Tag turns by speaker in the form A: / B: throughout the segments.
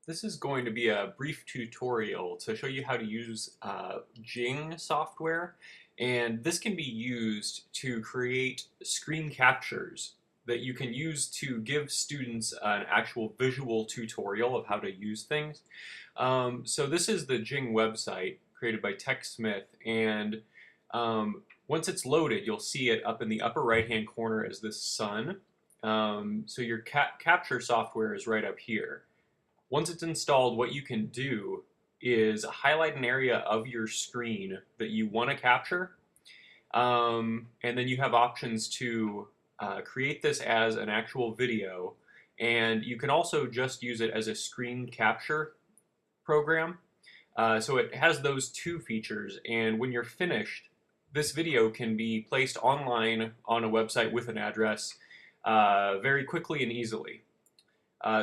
A: This is going to be a brief tutorial to show you how to use Jing software, and this can be used to create screen captures that you can use to give students an actual visual tutorial of how to use things. So this is the Jing website created by TechSmith, and once it's loaded, you'll see it up in the upper right-hand corner as this sun. So your capture software is right up here. Once it's installed, what you can do is highlight an area of your screen that you want to capture, and then you have options to create this as an actual video, and you can also just use it as a screen capture program. So it has those two features, and when you're finished, this video can be placed online on a website with an address very quickly and easily.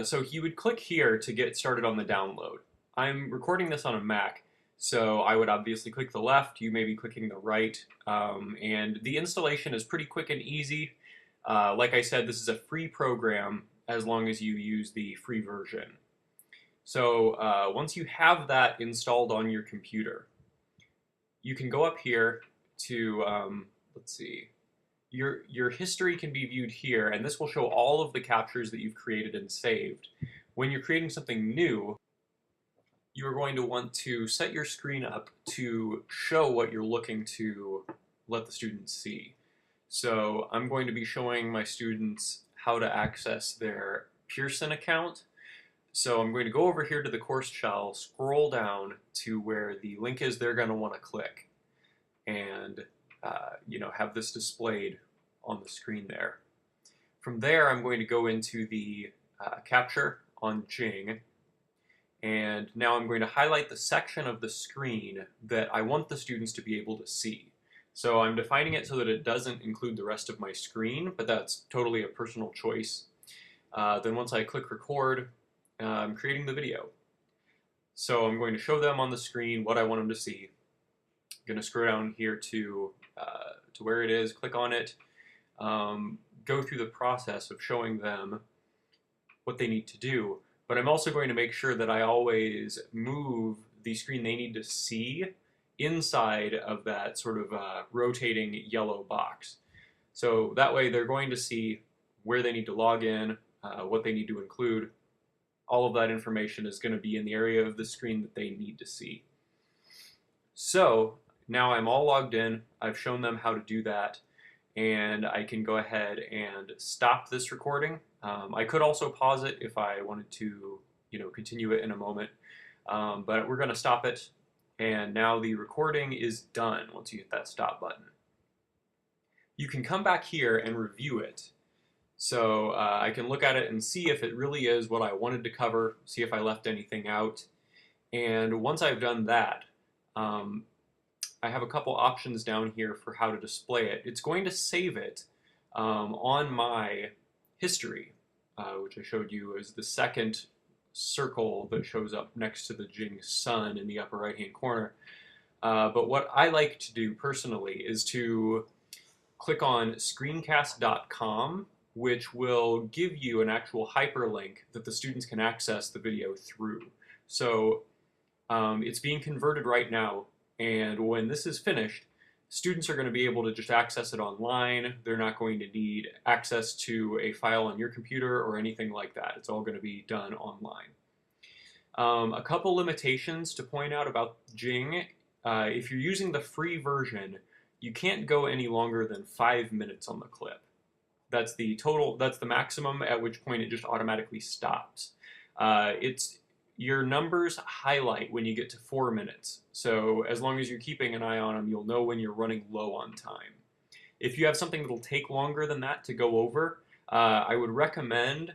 A: So you would click here to get started on the download. I'm recording this on a Mac, so I would obviously click the left, you may be clicking the right, and the installation is pretty quick and easy. Like I said, this is a free program as long as you use the free version. So once you have that installed on your computer, you can go up here to, let's see, your history can be viewed here, and this will show all of the captures that you've created and saved. When you're creating something new, you are going to want to set your screen up to show what you're looking to let the students see. So I'm going to be showing my students how to access their Pearson account. So I'm going to go over here to the course shell, scroll down to where the link is they're going to want to click, and have this displayed on the screen there. From there, I'm going to go into the capture on Jing, and now I'm going to highlight the section of the screen that I want the students to be able to see. So I'm defining it so that it doesn't include the rest of my screen, but that's totally a personal choice. Then once I click record, I'm creating the video. So I'm going to show them on the screen what I want them to see. I'm going to scroll down here to where it is, click on it, go through the process of showing them what they need to do. But I'm also going to make sure that I always move the screen they need to see inside of that sort of rotating yellow box. So that way they're going to see where they need to log in, what they need to include. All of that information is going to be in the area of the screen that they need to see. So now I'm all logged in, I've shown them how to do that, and I can go ahead and stop this recording. I could also pause it if I wanted to, continue it in a moment, but we're going to stop it, and now the recording is done once you hit that stop button. You can come back here and review it. So I can look at it and see if it really is what I wanted to cover, see if I left anything out, and once I've done that, I have a couple options down here for how to display it. It's going to save it on my history, which I showed you as the second circle that shows up next to the Jing sun in the upper right-hand corner. But what I like to do personally is to click on screencast.com, which will give you an actual hyperlink that the students can access the video through. So it's being converted right now, and when this is finished, students are going to be able to just access it online. They're not going to need access to a file on your computer or anything like that. It's all going to be done online. A couple limitations to point out about Jing. If you're using the free version, you can't go any longer than 5 minutes on the clip. That's the total, that's the maximum, at which point it just automatically stops. Your numbers highlight when you get to 4 minutes, so as long as you're keeping an eye on them, you'll know when you're running low on time. If you have something that'll take longer than that to go over, I would recommend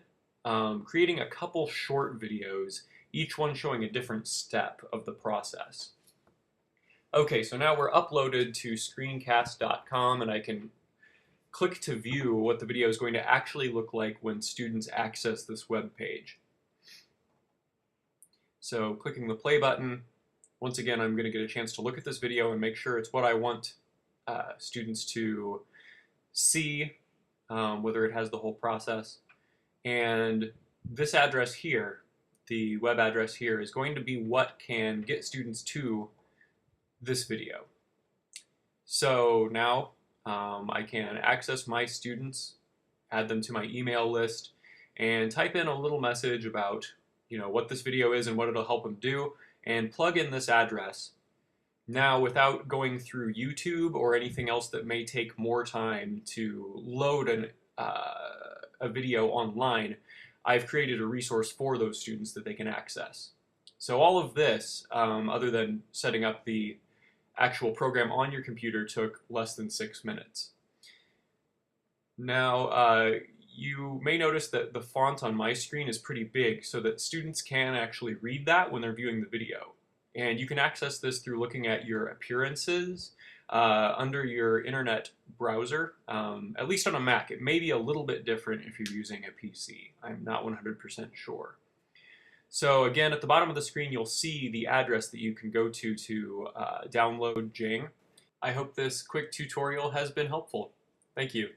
A: creating a couple short videos, each one showing a different step of the process. Okay, so now we're uploaded to screencast.com, and I can click to view what the video is going to actually look like when students access this web page. So clicking the play button, once again I'm going to get a chance to look at this video and make sure it's what I want students to see, whether it has the whole process. And this address here the web address here, is going to be what can get students to this video. So now I can access my students, add them to my email list, and type in a little message about what this video is and what it'll help them do, and plug in this address. Now, without going through YouTube or anything else that may take more time to load a video online, I've created a resource for those students that they can access. So all of this, other than setting up the actual program on your computer, took less than 6 minutes. Now, you may notice that the font on my screen is pretty big so that students can actually read that when they're viewing the video. And you can access this through looking at your appearances under your internet browser, at least on a Mac. It may be a little bit different if you're using a PC. I'm not 100% sure. So again, at the bottom of the screen, you'll see the address that you can go to download Jing. I hope this quick tutorial has been helpful. Thank you.